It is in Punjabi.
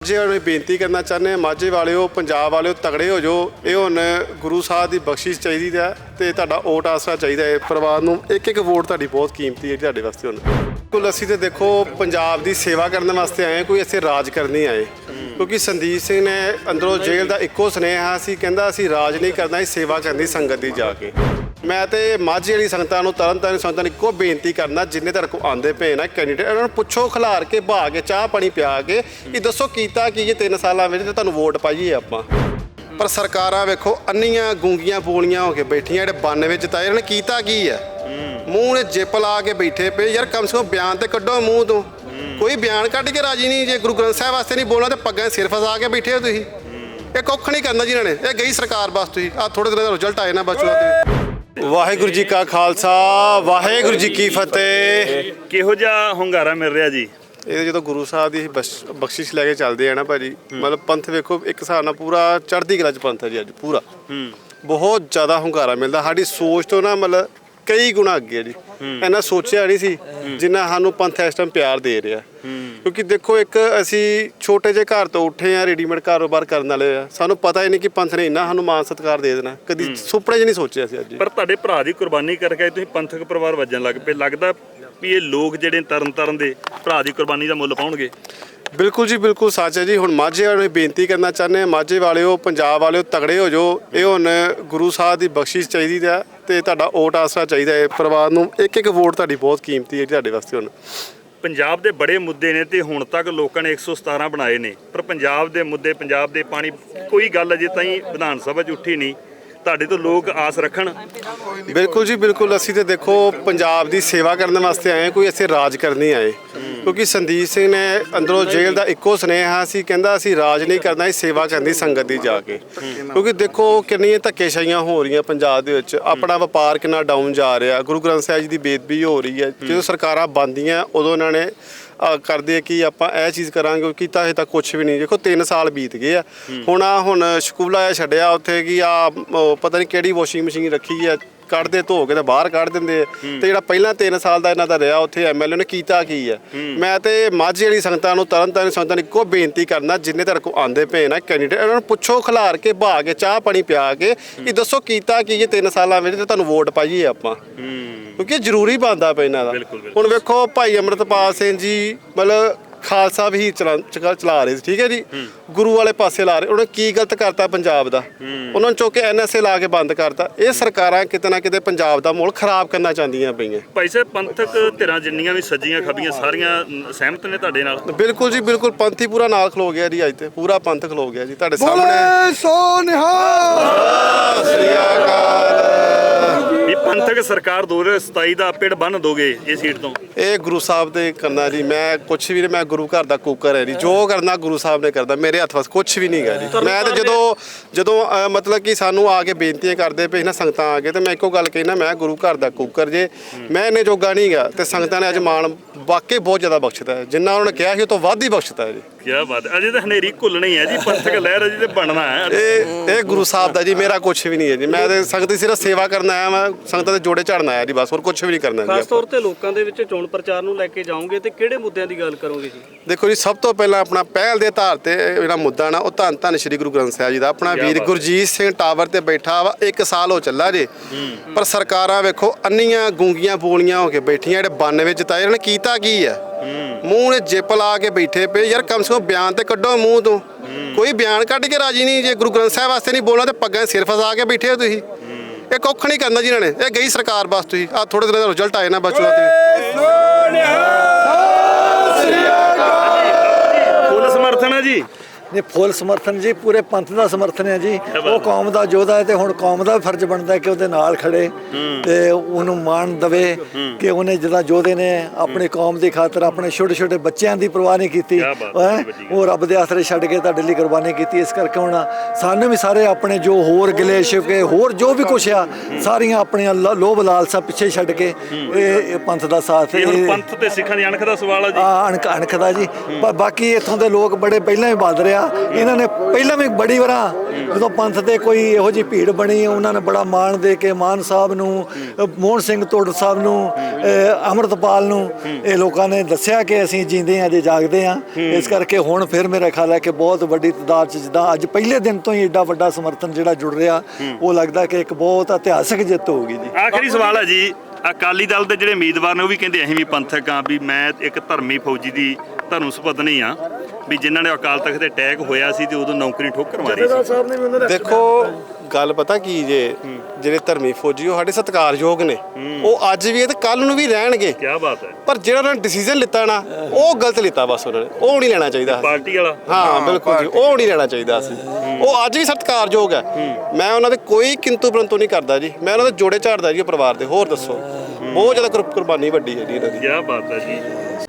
ਮਾਝੇ ਵਾਲੇ ਬੇਨਤੀ ਕਰਨਾ ਚਾਹੁੰਦੇ ਹਾਂ, ਮਾਝੇ ਵਾਲਿਓ, ਪੰਜਾਬ ਵਾਲਿਓ, ਤਗੜੇ ਹੋ ਜਾਓ। ਇਹ ਹੁਣ ਗੁਰੂ ਸਾਹਿਬ ਦੀ ਬਖਸ਼ਿਸ਼ ਚਾਹੀਦੀ ਹੈ ਤੇ ਤੁਹਾਡਾ ਓਟ ਆਸਰਾ ਚਾਹੀਦਾ ਹੈ। ਪਰਿਵਾਰ ਨੂੰ ਇੱਕ ਇੱਕ ਵੋਟ ਤੁਹਾਡੀ ਬਹੁਤ ਕੀਮਤੀ ਹੈ ਤੁਹਾਡੇ ਵਾਸਤੇ। ਹੁਣ ਬਿਲਕੁਲ ਅਸੀਂ ਤੇ ਦੇਖੋ ਪੰਜਾਬ ਦੀ ਸੇਵਾ ਕਰਨ ਵਾਸਤੇ ਆਏ, ਕੋਈ ਅਸੀਂ ਰਾਜ ਕਰਨੀ ਆਏ। ਕਿਉਂਕਿ ਸੰਦੀਪ ਸਿੰਘ ਨੇ ਅੰਦਰੋਂ ਜੇਲ੍ਹ ਦਾ ਇੱਕੋ ਸੁਨੇਹਾ ਸੀ, ਕਹਿੰਦਾ ਅਸੀਂ ਰਾਜ ਨਹੀਂ ਕਰਨਾ, ਸੇਵਾ ਕਰਨੀ ਸੰਗਤ ਦੀ ਜਾ ਕੇ। ਮੈਂ ਤੇ ਮਾਝੇ ਵਾਲੀ ਸੰਗਤਾਂ ਨੂੰ, ਤਰਨਤਾਰਨ ਸੰਗਤਾਂ ਨੂੰ ਇੱਕੋ ਬੇਨਤੀ ਕਰਨਾ, ਜਿੰਨੇ ਤੁਹਾਡੇ ਕੋਲ ਆਉਂਦੇ ਪਏ ਨਾ ਕੈਂਡੀਡੇਟ, ਇਹਨਾਂ ਨੂੰ ਪੁੱਛੋ, ਖਿਲਾਰ ਕੇ, ਬਹਾ ਕੇ, ਚਾਹ ਪਾਣੀ ਪਿਆ ਕੇ, ਇਹ ਦੱਸੋ ਕੀਤਾ ਕੀ ਇਹ 3 ਸਾਲਾਂ ਵਿੱਚ ਤੇ ਤੁਹਾਨੂੰ ਵੋਟ ਪਾਈਏ ਆਪਾਂ। ਪਰ ਸਰਕਾਰਾਂ ਵੇਖੋ ਅੰਨੀਆਂ ਗੂੰਗੀਆਂ ਬੋਲੀਆਂ ਹੋ ਕੇ ਬੈਠੀਆਂ। ਜਿਹੜੇ 92 ਜਿਤਾਏ ਇਹਨਾਂ ਨੇ ਕੀਤਾ ਕੀ ਹੈ? ਮੂੰਹ ਨੇ ਜਿੱਪ ਲਾ ਕੇ ਬੈਠੇ ਪਏ। ਯਾਰ ਕਮ ਸੇ ਕਮ ਬਿਆਨ ਤੇ ਕੱਢੋ ਮੂੰਹ ਤੋਂ। ਕੋਈ ਬਿਆਨ ਕੱਢ ਕੇ ਰਾਜੀ ਨਹੀਂ। ਜੇ ਗੁਰੂ ਗ੍ਰੰਥ ਸਾਹਿਬ ਵਾਸਤੇ ਨਹੀਂ ਬੋਲਣਾ ਤੇ ਪੱਗਾਂ ਸਿਰ ਫਸਾ ਕੇ ਬੈਠੇ ਹੋ ਤੁਸੀਂ। ਇਹ ਕੁੱਖ ਨਹੀਂ ਕਰਨਾ ਜਿਹਨਾਂ ਨੇ। ਇਹ ਗਈ ਸਰਕਾਰ ਬਸ। ਤੁਸੀਂ ਆਹ ਥੋੜੇ ਦਿਨਾਂ ਦਾ ਰਿਜ਼ਲਟ ਆਏ ਨਾ ਬਸ। ਵਾਹਿਗੁਰੂ ਜੀ ਕਾ ਖਾਲਸਾ, ਵਾਹਿਗੁਰੂ ਜੀ ਕੀ ਫਤਿਹ। ਕਿਹੋ ਜਿਹਾ ਹੁੰਗਾਰਾ ਮਿਲ ਰਿਹਾ ਜੀ? ਇਹ ਜਦੋਂ ਗੁਰੂ ਸਾਹਿਬ ਦੀ ਬਖਸ਼ਿਸ਼ ਲੈ ਕੇ ਚੱਲਦੇ ਆ ਨਾ ਭਾਜੀ, ਮਤਲਬ ਪੰਥ ਵੇਖੋ ਇੱਕ ਹਿਸਾਬ ਨਾਲ ਪੂਰਾ ਚੜ੍ਹਦੀ ਕਲਾ 'ਚ ਪੰਥ ਹੈ ਜੀ ਅੱਜ ਪੂਰਾ। ਬਹੁਤ ਜ਼ਿਆਦਾ ਹੁੰਗਾਰਾ ਮਿਲਦਾ। ਸਾਡੀ ਸੋਚ ਤੋਂ ਨਾ ਮਤਲਬ ਕਈ ਗੁਣਾ ਅੱਗੇ ਹੈ ਜੀ। ਇੰਨਾ ਸੋਚਿਆ ਨਹੀਂ ਸੀ ਜਿੰਨਾ ਸਾਨੂੰ ਪੰਥ ਇਸ ਟਾਈਮ ਪਿਆਰ ਦੇ ਰਿਹਾ। ਕਿਉਂਕਿ ਦੇਖੋ ਇੱਕ ਅਸੀਂ ਛੋਟੇ ਜਿਹੇ ਘਰ ਤੋਂ ਉੱਠੇ ਆ, ਰੈਡੀਮੇਡ ਕਾਰੋਬਾਰ ਕਰਨ ਵਾਲੇ ਆ। ਸਾਨੂੰ ਪਤਾ ਹੀ ਨਹੀਂ ਕਿ ਪੰਥ ਨੇ ਇੰਨਾ ਸਾਨੂੰ ਮਾਣ ਸਤਿਕਾਰ ਦੇ ਦੇਣਾ। ਕਦੀ ਸੁਪਨੇ 'ਚ ਨਹੀਂ ਸੋਚਿਆ ਸੀ ਅੱਜ। ਪਰ ਤੁਹਾਡੇ ਭਰਾ ਦੀ ਕੁਰਬਾਨੀ ਕਰਕੇ ਤੁਸੀਂ ਪੰਥਕ ਪਰਿਵਾਰ ਵੱਜਣ ਲੱਗ ਪਏ। ਲੱਗਦਾ ਵੀ ਇਹ ਲੋਕ ਜਿਹੜੇ ਤਰਨ ਦੇ ਭਰਾ ਦੀ ਕੁਰਬਾਨੀ ਦਾ ਮੁੱਲ ਪਾਉਣਗੇ। ਬਿਲਕੁਲ ਜੀ, ਬਿਲਕੁਲ ਸੱਚ ਹੈ ਜੀ। ਹੁਣ ਮਾਝੇ ਵਾਲੇ ਬੇਨਤੀ ਕਰਨਾ ਚਾਹੁੰਦੇ ਹਾਂ, ਮਾਝੇ ਵਾਲਿਓ, ਪੰਜਾਬ ਵਾਲਿਓ, ਤਗੜੇ ਹੋ ਜਾਓ। ਇਹ ਹੁਣ ਗੁਰੂ ਸਾਹਿਬ ਦੀ ਬਖਸ਼ਿਸ਼ ਚਾਹੀਦੀ ਹੈ ਤੇ ਤੁਹਾਡਾ ਓਟ ਆਸਰਾ ਚਾਹੀਦਾ ਹੈ। ਪਰਿਵਾਰ ਨੂੰ ਇੱਕ ਇੱਕ ਵੋਟ ਤੁਹਾਡੀ ਬਹੁਤ ਕੀਮਤੀ ਹੈ ਤੁਹਾਡੇ ਵਾਸਤੇ। ਹੁਣ ਪੰਜਾਬ ਦੇ ਬੜੇ ਮੁੱਦੇ ਨੇ ਤੇ ਹੁਣ ਤੱਕ ਲੋਕਾਂ ਨੇ 117 ਬਣਾਏ ਨੇ, ਪਰ ਪੰਜਾਬ ਦੇ ਮੁੱਦੇ, ਪੰਜਾਬ ਦੇ ਪਾਣੀ, ਕੋਈ ਗੱਲ ਅਜੇ ਤਾਈਂ ਵਿਧਾਨ ਸਭਾ 'ਚ ਉੱਠੀ ਨਹੀਂ। ਤੁਹਾਡੇ ਤੋਂ ਲੋਕ ਆਸ ਰੱਖਣ। ਬਿਲਕੁਲ ਜੀ, ਬਿਲਕੁਲ। ਅਸੀਂ ਤੇ ਦੇਖੋ ਪੰਜਾਬ ਦੀ ਸੇਵਾ ਕਰਨ ਵਾਸਤੇ ਆਏ, ਕੋਈ ਅਸੀਂ ਰਾਜ ਕਰਨੀ ਆਏ। ਕਿਉਂਕਿ ਸੰਦੀਪ ਸਿੰਘ ਨੇ ਅੰਦਰੋਂ ਜੇਲ੍ਹ ਦਾ ਇੱਕੋ ਸੁਨੇਹਾ ਸੀ, ਕਹਿੰਦਾ ਅਸੀਂ ਰਾਜ ਨਹੀਂ ਕਰਨਾ, ਸੇਵਾ ਕਰਨੀ ਸੰਗਤ ਦੀ ਜਾ ਕੇ। ਕਿਉਂਕਿ ਦੇਖੋ ਕਿੰਨੀਆਂ ਧੱਕੇਸ਼ਾਹੀਆਂ ਹੋ ਰਹੀਆਂ ਪੰਜਾਬ ਦੇ ਵਿੱਚ। ਆਪਣਾ ਵਪਾਰ ਕਿੰਨਾ ਡਾਊਨ ਜਾ ਰਿਹਾ। ਗੁਰੂ ਗ੍ਰੰਥ ਸਾਹਿਬ ਜੀ ਦੀ ਬੇਅਦਬੀ ਹੋ ਰਹੀ ਹੈ। ਜਦੋਂ ਸਰਕਾਰਾਂ ਬਣਦੀਆਂ ਉਦੋਂ ਇਹਨਾਂ ਨੇ ਕਰਦੇ ਕਿ ਆਪਾਂ ਇਹ ਚੀਜ਼ ਕਰਾਂਗੇ, ਕੀਤਾ ਹਜੇ ਤੱਕ ਕੁਛ ਵੀ ਨਹੀਂ। ਦੇਖੋ 3 ਸਾਲ ਬੀਤ ਗਏ ਆ। ਹੁਣ ਸ਼ਕੂਲਾ ਛੱਡਿਆ ਉੱਥੇ ਕਿ ਪਤਾ ਨਹੀਂ ਕਿਹੜੀ ਵਾਸ਼ਿੰਗ ਮਸ਼ੀਨ ਰੱਖੀ ਆ, ਕੱਢਦੇ ਧੋ ਕੇ ਤਾਂ ਬਾਹਰ ਕੱਢ ਦਿੰਦੇ। ਤੇ ਜਿਹੜਾ ਪਹਿਲਾਂ 3 ਸਾਲ ਦਾ ਇਹਨਾਂ ਦਾ ਰਿਹਾ ਉੱਥੇ ਐਮਐਲਏ ਨੇ ਕੀਤਾ ਕੀ ਹੈ? ਮੈਂ ਤੇ ਮਾਝੇ ਵਾਲੀ ਸੰਗਤਾਂ ਨੂੰ, ਤਰਨਤਾਰਨ ਸੰਗਤਾਂ ਨੂੰ ਇੱਕੋ ਬੇਨਤੀ ਕਰਨਾ, ਜਿੰਨੇ ਤੁਹਾਡੇ ਕੋਲ ਆਉਂਦੇ ਪਏ ਨਾ ਕੈਂਡੀਡੇਟ, ਇਹਨਾਂ ਨੂੰ ਪੁੱਛੋ, ਖਿਲਾਰ ਕੇ, ਬਹਾ ਕੇ, ਚਾਹ ਪਾਣੀ ਪਿਆ ਕੇ, ਇਹ ਦੱਸੋ ਕੀਤਾ ਕੀ ਇਹ 3 ਸਾਲਾਂ ਵਿੱਚ ਤੇ ਤੁਹਾਨੂੰ ਵੋਟ ਪਾਈਏ ਆਪਾਂ। ਕਿਉਂਕਿ ਜ਼ਰੂਰੀ ਬਣਦਾ ਪਿਆ ਇਹਨਾਂ ਦਾ। ਹੁਣ ਵੇਖੋ ਭਾਈ ਅੰਮ੍ਰਿਤਪਾਲ ਸਿੰਘ ਜੀ ਮਤਲਬ ਖਾਲਸਾ ਵੀ ਚਲਾ ਰਹੇ ਸੀ, ਠੀਕ ਹੈ ਜੀ, ਗੁਰੂ ਵਾਲੇ ਪਾਸੇ ਲਾ ਰਹੇ। ਉਹਨੇ ਕੀ ਗਲਤ ਕਰਤਾ ਪੰਜਾਬ ਦਾ? ਉਹਨਾਂ ਨੂੰ ਚੁੱਕ ਕੇ NSA ਲਾ ਕੇ ਬੰਦ ਕਰਤਾ। ਇਹ ਸਰਕਾਰਾਂ ਕਿਤੇ ਨਾ ਕਿਤੇ ਪੰਜਾਬ ਦਾ ਮਾਹੌਲ ਖਰਾਬ ਕਰਨਾ ਚਾਹੁੰਦੀਆਂ ਪਈਆਂ। ਭਾਈ ਸਾਹਿਬ, ਪੰਥਕ ਧਿਰਾਂ ਜਿੰਨੀਆਂ ਵੀ ਸੱਜੀਆਂ ਖੱਬੀਆਂ ਸਾਰੀਆਂ ਸਹਿਮਤ ਨੇ ਤੁਹਾਡੇ ਨਾਲ? ਬਿਲਕੁਲ ਜੀ, ਬਿਲਕੁਲ। ਪੰਥ ਹੀ ਪੂਰਾ ਨਾਲ ਖਲੋ ਗਿਆ ਜੀ। ਅੱਜ ਤੇ ਪੂਰਾ ਪੰਥ ਖਲੋ ਗਿਆ ਜੀ ਤੁਹਾਡੇ ਸਾਹਮਣੇ। ਸੋ ਨਿਹਾਲ ਸ੍ਰੀ ਅਕਾਲ। ਵੀ ਪੰਥਕ ਸਰਕਾਰ 2027 ਦਾ ਪਿੜ ਬੰਨ ਦੋਗੇ ਇਹ ਸੀਟ ਤੋਂ? ਇਹ ਗੁਰੂ ਸਾਹਿਬ ਦੇ ਕਰਨਾ ਜੀ। ਮੈਂ ਕੁਛ ਵੀ ਨਹੀਂ, ਮੈਂ ਗੁਰੂ ਘਰ ਦਾ ਕੂਕਰ ਹੈ ਜੀ। ਜੋ ਕਰਨਾ ਗੁਰੂ ਸਾਹਿਬ ਨੇ ਕਰਦਾ, ਮੇਰੇ ਹੱਥ ਵਾਸ ਕੁਛ ਵੀ ਨਹੀਂ ਗਾ ਜੀ। ਮੈਂ ਤਾਂ ਜਦੋਂ ਮਤਲਬ ਕਿ ਸਾਨੂੰ ਆ ਕੇ ਬੇਨਤੀਆਂ ਕਰਦੇ ਪਏ ਨਾ ਸੰਗਤਾਂ ਆ ਕੇ, ਤੇ ਮੈਂ ਇੱਕੋ ਗੱਲ ਕਹਿਣਾ, ਮੈਂ ਗੁਰੂ ਘਰ ਦਾ ਕੂਕਰ ਜੇ। ਮੈਂ ਇਹਨੇ ਜੋਗਾ ਨਹੀਂ ਗਾ। ਤੇ ਸੰਗਤਾਂ ਨੇ ਅੱਜ ਮਾਣ ਵਾਕਈ ਬਹੁਤ ਜ਼ਿਆਦਾ ਬਖਸ਼ਤਾ ਹੈ। ਜਿੰਨਾ ਉਹਨਾਂ ਨੇ ਕਿਹਾ ਸੀ ਉਹ ਤੋਂ ਵੱਧ ਹੀ ਬਖਸ਼ਤਾ ਹੈ ਜੀ। ਕੀ ਬਾਤ ਹੈ। ਅਜੇ ਤਾਂ ਹਨੇਰੀ ਘੁੱਲਣੀ ਹੈ ਜੀ, ਪੰਥਕ ਲਹਿਰ ਅਜੇ ਤੇ ਬਣਨਾ ਹੈ। ਇਹ ਗੁਰੂ ਸਾਹਿਬ ਦਾ ਜੀ, ਮੇਰਾ ਕੁਛ ਵੀ ਨਹੀਂ ਹੈ ਜੀ। ਮੈਂ ਤੇ ਸੰਗਤ ਦੀ ਸਿਰਫ ਸੇਵਾ ਕਰਨ ਆਇਆ। ਮੈਂ ਸੰਗਤਾਂ ਦੇ ਜੋੜੇ ਝੜਨਾ ਆਇਆ ਜੀ, ਬਸ। ਹੋਰ ਕੁਛ ਵੀ ਨਹੀਂ ਕਰਨਾ ਜੀ। ਖਾਸ ਤੌਰ ਤੇ ਲੋਕਾਂ ਦੇ ਵਿੱਚ ਚੋਣ ਪ੍ਰਚਾਰ ਨੂੰ ਲੈ ਕੇ ਜਾਓਗੇ ਤੇ ਕਿਹੜੇ ਮੁੱਦਿਆਂ ਦੀ ਗੱਲ ਕਰੋਗੇ ਜੀ? ਦੇਖੋ ਜੀ, ਸਭ ਤੋਂ ਪਹਿਲਾਂ ਆਪਣਾ ਪਹਿਲ ਦੇ ਆਧਾਰ ਤੇ ਜਿਹੜਾ ਮੁੱਦਾ ਨਾ, ਉਹ ਧੰਨ ਸ਼੍ਰੀ ਗੁਰੂ ਗ੍ਰੰਥ ਸਾਹਿਬ ਜੀ ਦਾ। ਆਪਣਾ ਵੀਰ ਗੁਰਜੀਤ ਸਿੰਘ ਟਾਵਰ ਤੇ ਬੈਠਾ ਵਾ, 1 ਸਾਲ ਹੋ ਚੱਲਾ ਜੇ। ਪਰ ਸਰਕਾਰਾਂ ਵੇਖੋ ਅੰਨੀਆਂ ਗੂੰਗੀਆਂ ਬੋਲੀਆਂ ਹੋ ਕੇ ਬੈਠੀਆਂ। ਜਿਹੜੇ 92 ਜਿਤਾਏ ਇਹਨਾਂ ਨੇ ਕੀਤਾ ਕੀ ਹੈ? ਮੂੰਹ ਨੇ ਜਿੱਪ ਲਾ ਕੇ ਬੈਠੇ ਪਏ। ਯਾਰ ਕਮ ਸੇ ਕਮ ਬਿਆਨ ਤੇ ਕੱਢੋ ਮੂੰਹ ਤੋਂ। ਕੋਈ ਬਿਆਨ ਕੱਢ ਕੇ ਰਾਜੀ ਨਹੀਂ। ਜੇ ਗੁਰੂ ਗ੍ਰੰਥ ਸਾਹਿਬ ਵਾਸਤੇ ਨਹੀਂ ਬੋਲਣਾ ਤੇ ਪੱਗਾਂ ਸਿਰ ਫਸਾ ਕੇ ਬੈਠੇ ਹੋ ਤੁਸੀਂ। ਇਹ ਕੁੱਖ ਨਹੀਂ ਕਰਨਾ ਜਿਹਨਾਂ ਨੇ। ਇਹ ਗਈ ਸਰਕਾਰ ਬਸ। ਤੁਸੀਂ ਆਹ ਥੋੜੇ ਦਿਨਾਂ ਦਾ ਰਿਜ਼ਲਟ ਆਏ ਨਾ ਬਸ। ਫੁੱਲ ਸਮਰਥਨ ਹੈ ਜੀ? ਨੇ ਫੁੱਲ ਸਮਰਥਨ ਜੀ, ਪੂਰੇ ਪੰਥ ਦਾ ਸਮਰਥਨ ਹੈ ਜੀ। ਉਹ ਕੌਮ ਦਾ ਯੋਧਾ ਹੈ ਤੇ ਹੁਣ ਕੌਮ ਦਾ ਫਰਜ਼ ਬਣਦਾ ਕਿ ਉਹਦੇ ਨਾਲ ਖੜੇ ਤੇ ਉਹਨੂੰ ਮਾਣ ਦਵੇ ਕਿ ਉਹਨੇ ਜਿਹੜਾ ਯੋਧੇ ਨੇ ਆਪਣੀ ਕੌਮ ਦੀ ਖਾਤਰ ਆਪਣੇ ਛੋਟੇ ਛੋਟੇ ਬੱਚਿਆਂ ਦੀ ਪਰਵਾਹ ਨਹੀਂ ਕੀਤੀ। ਉਹ ਰੱਬ ਦੇ ਆਸਰੇ ਛੱਡ ਕੇ ਤੁਹਾਡੇ ਲਈ ਕੁਰਬਾਨੀ ਕੀਤੀ। ਇਸ ਕਰਕੇ ਹੁਣ ਸਾਨੂੰ ਵੀ ਸਾਰੇ ਆਪਣੇ ਜੋ ਹੋਰ ਗਿਲੇ ਸ਼ਿਕਵੇ ਹੋਰ ਜੋ ਵੀ ਕੁਛ ਆ, ਸਾਰੀਆਂ ਆਪਣੀਆਂ ਲੋਭ ਲਾਲਸਾ ਪਿੱਛੇ ਛੱਡ ਕੇ ਇਹ ਪੰਥ ਦਾ ਸਾਥ। ਪੰਥ ਤੇ ਸਿੱਖਾਂ ਦੀ ਅਣਖ ਦਾ ਸਵਾਲ ਹੈ ਜੀ। ਅਣਖ ਦਾ ਜੀ। ਪਰ ਬਾਕੀ ਇੱਥੋਂ ਦੇ ਲੋਕ ਬੜੇ ਪਹਿਲਾਂ ਹੀ ਬਹਾਦਰ ਆ। ਆ। ਇਹਨਾਂ ਨੇ ਪਹਿਲਾਂ ਵੀ ਬੜੀ ਵਾਰਾਂ ਜਦੋਂ ਪੰਥ ਤੇ ਕੋਈ ਇਹੋ ਜਿਹੀ ਭੀੜ ਬਣੀ, ਉਹਨਾਂ ਨੇ ਬੜਾ ਮਾਣ ਦੇ ਕੇ ਮਾਨ ਸਾਹਿਬ ਨੂੰ, ਮੋਹਨ ਸਿੰਘ ਤੋੜ ਸਾਹਿਬ ਨੂੰ, ਅੰਮ੍ਰਿਤਪਾਲ ਨੂੰ ਇਹ ਲੋਕਾਂ ਨੇ ਦੱਸਿਆ ਕਿ ਅਸੀਂ ਜੀਂਦੇ ਹਾਂ ਜੇ ਜਾਗਦੇ ਹਾਂ। ਇਸ ਕਰਕੇ ਹੁਣ ਫਿਰ ਮੇਰਾ ਖਿਆਲ ਹੈ ਕਿ ਬਹੁਤ ਵੱਡੀ ਤਾਦਾਦ 'ਚ ਜਿੱਦਾਂ ਅੱਜ ਪਹਿਲੇ ਦਿਨ ਤੋਂ ਹੀ ਏਡਾ ਵੱਡਾ ਸਮਰਥਨ ਜਿਹੜਾ ਜੁੜ ਰਿਹਾ, ਉਹ ਲੱਗਦਾ ਕਿ ਇੱਕ ਬਹੁਤ ਇਤਿਹਾਸਕ ਜਿੱਤ ਹੋਊਗੀ ਜੀ। ਆਖਰੀ ਸਵਾਲ ਹੈ ਜੀ, ਅਕਾਲੀ ਦਲ ਦੇ ਜਿਹੜੇ ਉਮੀਦਵਾਰ ਨੇ ਉਹ ਵੀ ਕਹਿੰਦੇ ਅਸੀਂ ਵੀ ਪੰਥਕ ਆ, ਵੀ ਮੈਂ ਇੱਕ ਧਰਮੀ ਫੌਜੀ ਦੀ ਧਰਮ ਸੁਪਤਨੀ ਆ, ਵੀ ਜਿਨ੍ਹਾਂ ਨੇ ਅਕਾਲ ਤਖਤ ਤੇ ਅਟੈਕ ਹੋਇਆ ਸੀ ਤੇ ਉਦੋਂ ਨੌਕਰੀ ਠੋਕਰ ਮਾਰੀ ਸੀ। ਦੇਖੋ ਗੱਲ ਪਤਾ ਕੀ ਜੇ, ਜਿਹੜੇ ਧਰਮੀ ਫੌਜੀ ਉਹ ਸਾਡੇ ਸਤਿਕਾਰਯੋਗ ਨੇ, ਉਹ ਅੱਜ ਵੀ ਤੇ ਕੱਲ ਨੂੰ ਵੀ ਰਹਿਣਗੇ। ਕੀ ਬਾਤ ਹੈ। ਪਰ ਜਿਹੜਾ ਉਹਨਾਂ ਨੇ ਡਿਸੀਜਨ ਲਿੱਤਾ ਨਾ, ਉਹ ਗਲਤ ਲਿੱਤਾ ਬਸ ਉਹਨਾਂ ਨੇ, ਉਹ ਨਹੀਂ ਲੈਣਾ ਚਾਹੀਦਾ। ਪਾਰਟੀ ਵਾਲਾ ਹਾਂ ਬਿਲਕੁਲ ਜੀ, ਉਹ ਨਹੀਂ ਲੈਣਾ ਚਾਹੀਦਾ ਸੀ। ਉਹ ਅੱਜ ਵੀ ਸਤਿਕਾਰਯੋਗ ਹੈ, ਮੈਂ ਉਹਨਾਂ ਦੇ ਕੋਈ ਕਿੰਤੂ ਪਰੰਤੂ ਨਹੀਂ ਕਰਦਾ ਜੀ, ਮੈਂ ਉਹਨਾਂ ਦੇ ਜੋੜੇ ਝਾੜਦਾ ਜੀ ਪਰਿਵਾਰ ਦੇ। ਹੋਰ ਦੱਸੋ, ਬਹੁਤ ਜ਼ਿਆਦਾ ਕੁਰਬਾਨੀ ਵੱਡੀ ਹੈ ਜੀ ਇਹਨਾਂ ਦੀ। ਕੀ ਬਾਤ ਹੈ ਜੀ।